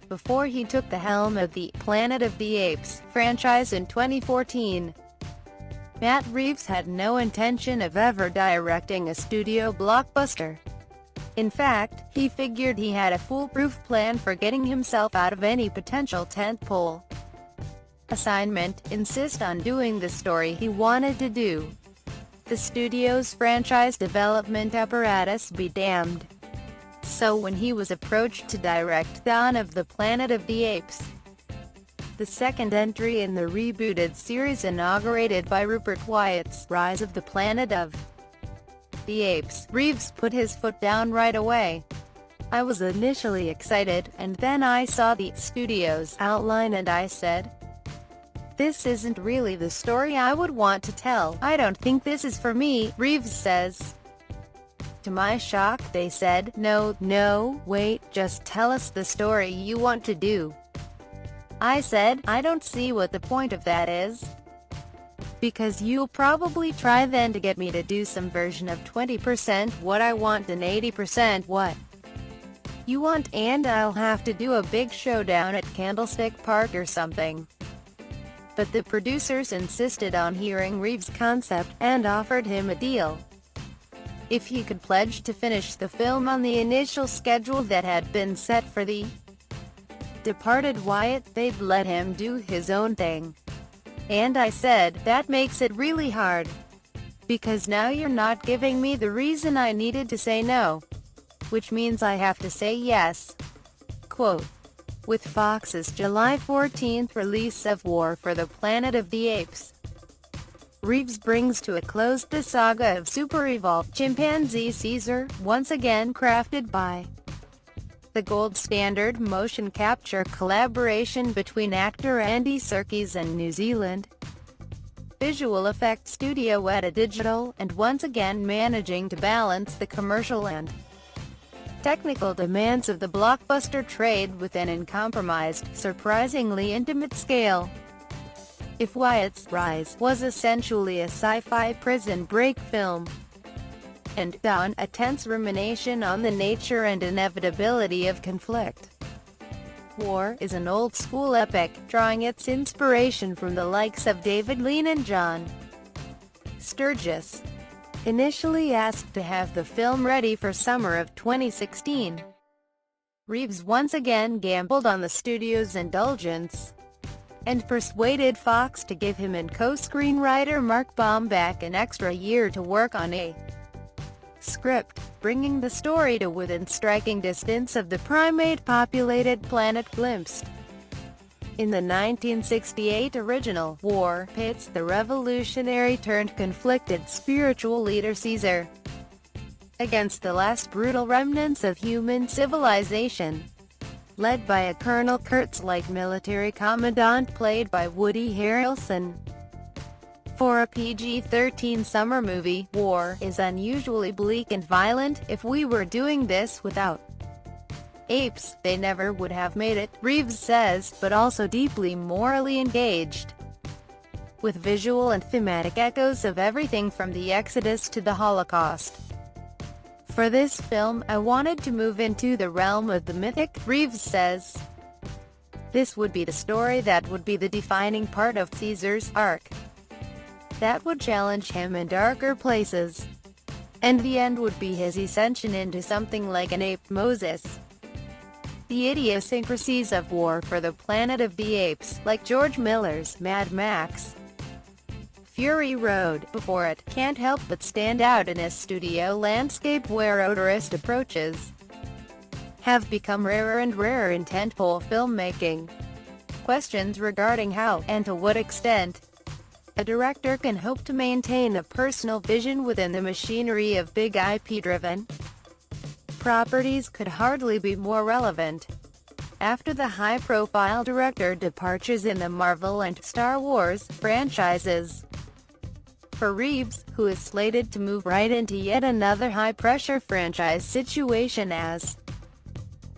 before he took the helm of the Planet of the Apes franchise in 2014. Matt Reeves had no intention of ever directing a studio blockbuster. In fact, he figured he had a foolproof plan for getting himself out of any potential tentpole assignment, insist on doing the story he wanted to do. The studio's franchise development apparatus be damned. So when he was approached to direct Dawn of the Planet of the Apes, the second entry in the rebooted series inaugurated by Rupert Wyatt's Rise of the Planet of the Apes, Reeves put his foot down right away. I was initially excited, and then I saw the studio's outline and I said, this isn't really the story I would want to tell. I don't think this is for me, Reeves says. To my shock, they said, no, wait, just tell us the story you want to do. I said, I don't see what the point of that is. Because you'll probably try then to get me to do some version of 20% what I want and 80% what you want, and I'll have to do a big showdown at Candlestick Park or something. But the producers insisted on hearing Reeves' concept, and offered him a deal. If he could pledge to finish the film on the initial schedule that had been set for the departed Wyatt, they'd let him do his own thing. And I said, that makes it really hard. Because now you're not giving me the reason I needed to say no. Which means I have to say yes. Quote. With Fox's July 14th release of War for the Planet of the Apes, Reeves brings to a close the saga of super-evolved chimpanzee Caesar, once again crafted by the gold standard motion capture collaboration between actor Andy Serkis and New Zealand visual effects studio Weta Digital, and once again managing to balance the commercial and technical demands of the blockbuster trade with an uncompromised, surprisingly intimate scale. If Wyatt's Rise was essentially a sci-fi prison break film, and Dawn a tense rumination on the nature and inevitability of conflict, War is an old-school epic, drawing its inspiration from the likes of David Lean and John Sturges. Initially asked to have the film ready for summer of 2016, Reeves once again gambled on the studio's indulgence, and persuaded Fox to give him and co-screenwriter Mark Baumbach an extra year to work on a script, bringing the story to within striking distance of the primate-populated planet glimpsed in the 1968 original. War pits the revolutionary-turned-conflicted spiritual leader Caesar against the last brutal remnants of human civilization, led by a Colonel Kurtz-like military commandant played by Woody Harrelson. For a PG-13 summer movie, War is unusually bleak and violent. If we were doing this without apes, they never would have made it, Reeves says, but also deeply morally engaged, with visual and thematic echoes of everything from the Exodus to the Holocaust. For this film, I wanted to move into the realm of the mythic, Reeves says. This would be the story that would be the defining part of Caesar's arc. That would challenge him in darker places. And the end would be his ascension into something like an ape Moses. The idiosyncrasies of War for the Planet of the Apes, like George Miller's Mad Max Fury Road before it, can't help but stand out in a studio landscape where odorist approaches have become rarer and rarer in tentpole filmmaking. Questions regarding how, and to what extent, a director can hope to maintain a personal vision within the machinery of big IP-driven properties could hardly be more relevant. After the high-profile director departures in the Marvel and Star Wars franchises, for Reeves, who is slated to move right into yet another high-pressure franchise situation as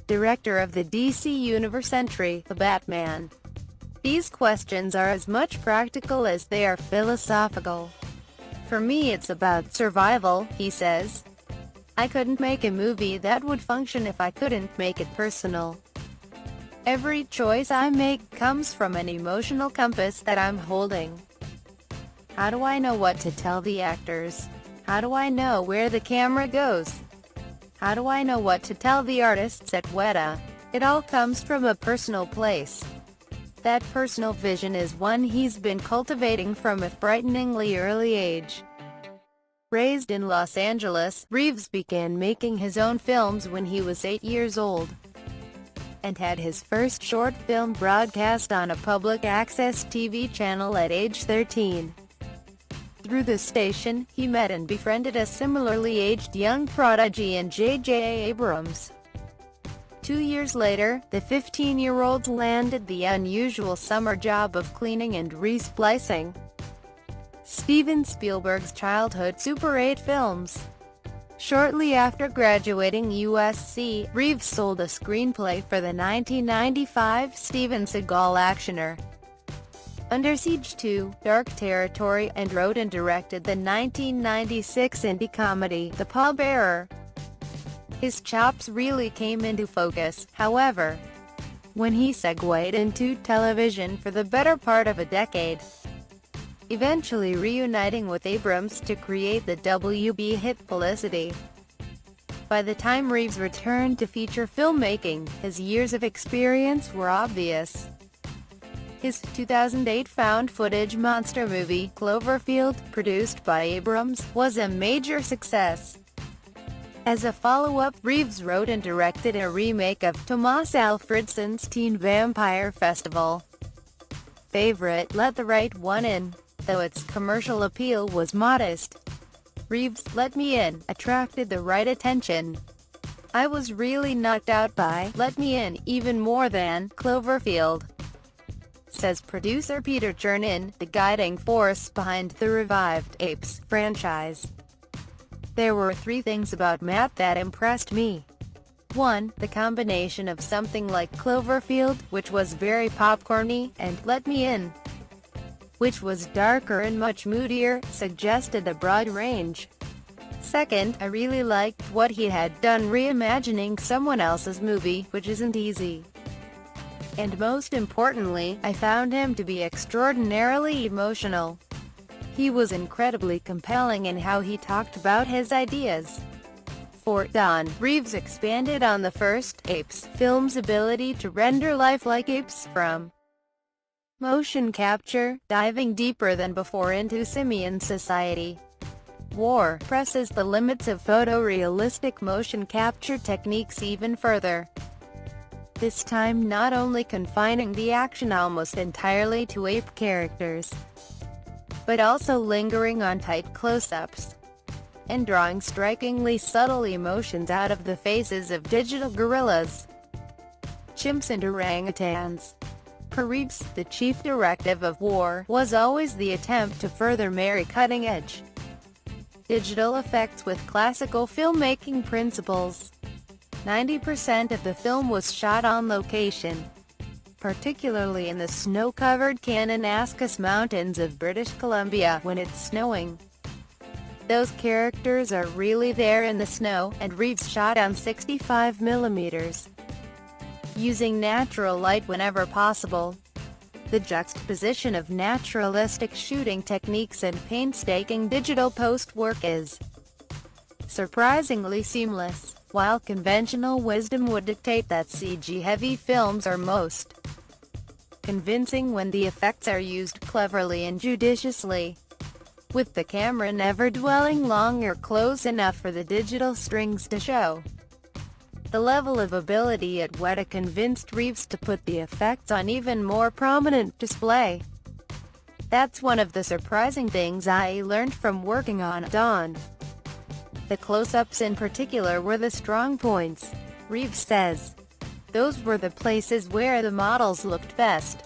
director of the DC Universe entry, The Batman, these questions are as much practical as they are philosophical. For me it's about survival, he says. I couldn't make a movie that would function if I couldn't make it personal. Every choice I make comes from an emotional compass that I'm holding. How do I know what to tell the actors? How do I know where the camera goes? How do I know what to tell the artists at Weta? It all comes from a personal place. That personal vision is one he's been cultivating from a frighteningly early age. Raised in Los Angeles, Reeves began making his own films when he was 8 years old, and had his first short film broadcast on a public access TV channel at age 13. Through the station, he met and befriended a similarly aged young prodigy in J.J. Abrams. 2 years later, the 15-year-old landed the unusual summer job of cleaning and resplicing Steven Spielberg's childhood Super 8 films. Shortly after graduating USC, Reeves sold a screenplay for the 1995 Steven Seagal actioner Under Siege 2, Dark Territory, and wrote and directed the 1996 indie comedy The Pallbearer. His chops really came into focus, however, when he segued into television for the better part of a decade, eventually reuniting with Abrams to create the WB hit Felicity. By the time Reeves returned to feature filmmaking, his years of experience were obvious. His 2008 found-footage monster movie, Cloverfield, produced by Abrams, was a major success. As a follow-up, Reeves wrote and directed a remake of Tomas Alfredson's teen vampire festival favorite, Let the Right One In. Though its commercial appeal was modest, Reeves' Let Me In attracted the right attention. I was really knocked out by Let Me In even more than Cloverfield, says producer Peter Chernin, the guiding force behind the revived Apes franchise. There were 3 things about Matt that impressed me. 1. The combination of something like Cloverfield, which was very popcorny, and Let Me In, which was darker and much moodier, suggested a broad range. 2nd, I really liked what he had done reimagining someone else's movie, which isn't easy. And most importantly, I found him to be extraordinarily emotional. He was incredibly compelling in how he talked about his ideas. For Don, Reeves expanded on the first Apes film's ability to render lifelike apes from motion capture, diving deeper than before into simian society. W4r presses the limits of photorealistic motion capture techniques even further, this time not only confining the action almost entirely to ape characters, but also lingering on tight close-ups, and drawing strikingly subtle emotions out of the faces of digital gorillas, chimps and orangutans. Per Reeves, the chief directive of W4r was always the attempt to further marry cutting-edge digital effects with classical filmmaking principles. 90% of the film was shot on location, particularly in the snow-covered Kananaskis Mountains of British Columbia when it's snowing. Those characters are really there in the snow, and Reeves shot on 65mm, using natural light whenever possible. The juxtaposition of naturalistic shooting techniques and painstaking digital post-work is surprisingly seamless, while conventional wisdom would dictate that CG-heavy films are most convincing when the effects are used cleverly and judiciously, with the camera never dwelling long or close enough for the digital strings to show. The level of ability at Weta convinced Reeves to put the effects on even more prominent display. That's one of the surprising things I learned from working on Dawn. The close-ups in particular were the strong points, Reeves says. Those were the places where the models looked best.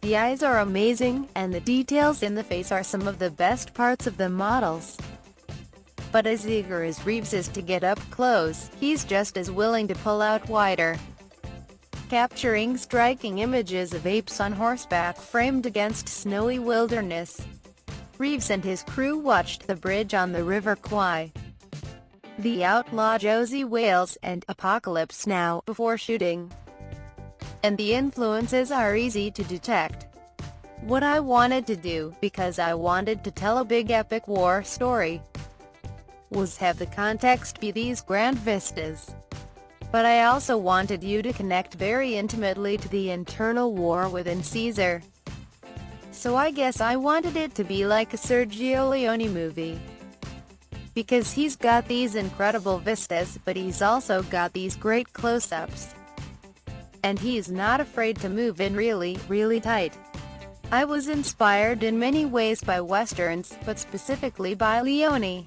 The eyes are amazing, and the details in the face are some of the best parts of the models. But as eager as Reeves is to get up close, he's just as willing to pull out wider, capturing striking images of apes on horseback framed against snowy wilderness. Reeves and his crew watched the bridge on the River Kwai, the outlaw Josie Wales, and Apocalypse Now before shooting. and the influences are easy to detect. What I wanted to do, because I wanted to tell a big epic war story, was have the context be these grand vistas. But I also wanted you to connect very intimately to the internal war within Caesar. So I guess I wanted it to be like a Sergio Leone movie. Because he's got these incredible vistas, but he's also got these great close-ups. And he's not afraid to move in really, really tight. I was inspired in many ways by westerns, but specifically by Leone.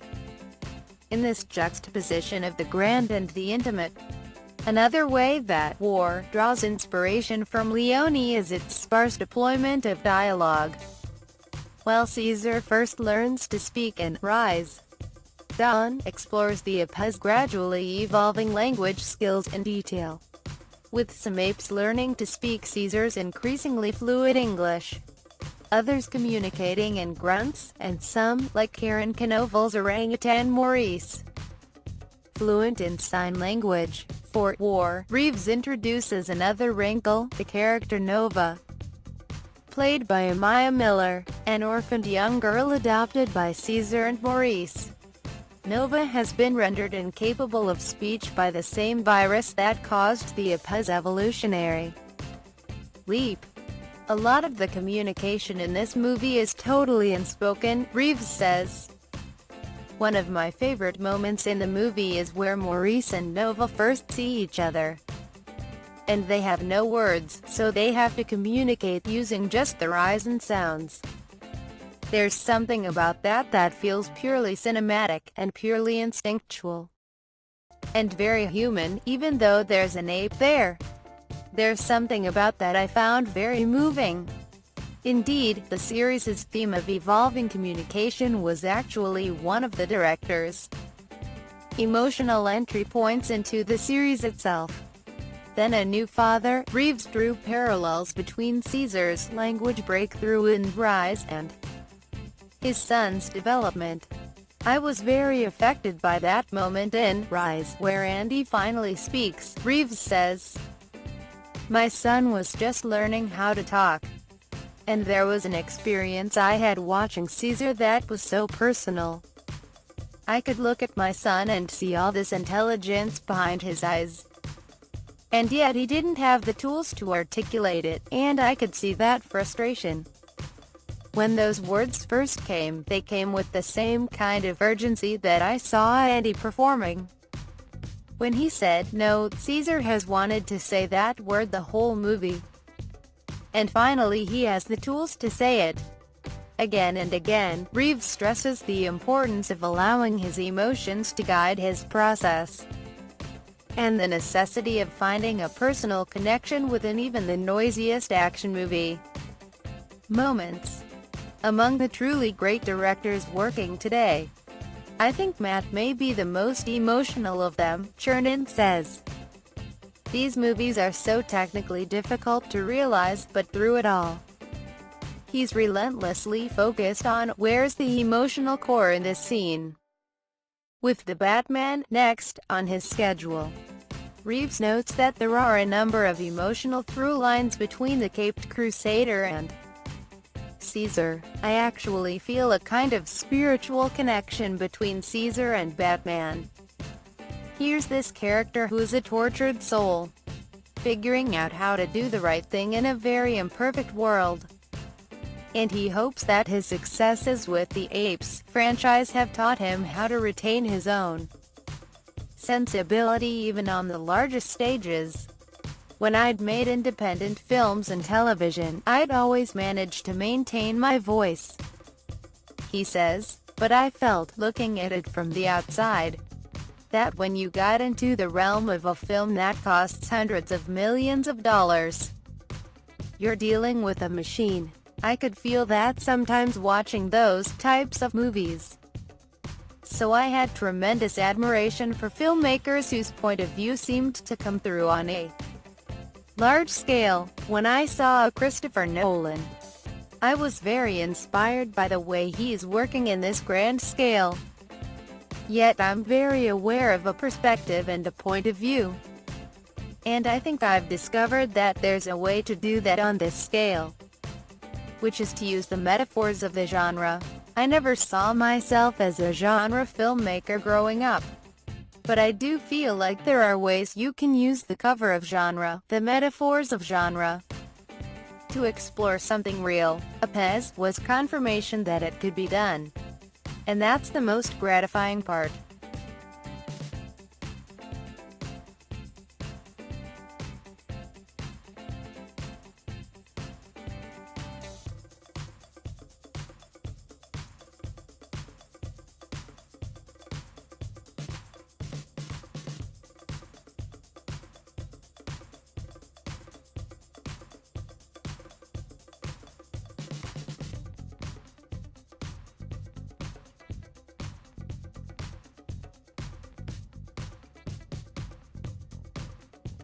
In this juxtaposition of the grand and the intimate. Another way that War draws inspiration from Leone is its sparse deployment of dialogue. While Caesar first learns to speak in Rise, Dawn explores the Apes' gradually evolving language skills in detail, with some apes learning to speak Caesar's increasingly fluid English, others communicating in grunts, and some, like Karen Canoval's orangutan Maurice, fluent in sign language. For War, Reeves introduces another wrinkle, the character Nova, played by Amaya Miller, an orphaned young girl adopted by Caesar and Maurice. Nova has been rendered incapable of speech by the same virus that caused the Apes' evolutionary leap. A lot of the communication in this movie is totally unspoken, Reeves says. One of my favorite moments in the movie is where Maurice and Nova first see each other. And they have no words, so they have to communicate using just their eyes and sounds. There's something about that feels purely cinematic, and purely instinctual. And very human, even though there's an ape there. There's something about that I found very moving. Indeed, the series' theme of evolving communication was actually one of the director's emotional entry points into the series itself. Then a new father, Reeves drew parallels between Caesar's language breakthrough in Rise and his son's development. I was very affected by that moment in Rise, where Andy finally speaks. Reeves says, "My son was just learning how to talk. And there was an experience I had watching Caesar that was so personal. I could look at my son and see all this intelligence behind his eyes. And yet he didn't have the tools to articulate it, and I could see that frustration. When those words first came, they came with the same kind of urgency that I saw Andy performing. When he said, 'No, Caesar has wanted to say that word the whole movie. And finally he has the tools to say it.' Again and again, Reeves stresses the importance of allowing his emotions to guide his process, and the necessity of finding a personal connection within even the noisiest action movie moments. Among the truly great directors working today, I think Matt may be the most emotional of them," Chernin says. "These movies are so technically difficult to realize, but through it all, he's relentlessly focused on where's the emotional core in this scene." With The Batman next on his schedule, Reeves notes that there are a number of emotional through lines between the Caped Crusader and Caesar. "I actually feel a kind of spiritual connection between Caesar and Batman. Here's this character who's a tortured soul, figuring out how to do the right thing in a very imperfect world. And he hopes that his successes with the Apes franchise have taught him how to retain his own sensibility even on the largest stages. When I'd made independent films and television, I'd always managed to maintain my voice," he says, "but I felt, looking at it from the outside, that when you got into the realm of a film that costs hundreds of millions of dollars, you're dealing with a machine. I could feel that sometimes watching those types of movies. So I had tremendous admiration for filmmakers whose point of view seemed to come through on a large scale. When I saw Christopher Nolan, I was very inspired by the way he's working in this grand scale. Yet I'm very aware of a perspective and a point of view And I think I've discovered that there's a way to do that on this scale, which is to use the metaphors of the genre. I never saw myself as a genre filmmaker growing up, but I do feel like there are ways you can use the cover of genre, the metaphors of genre, to explore something real. Apes was confirmation that it could be done. And that's the most gratifying part.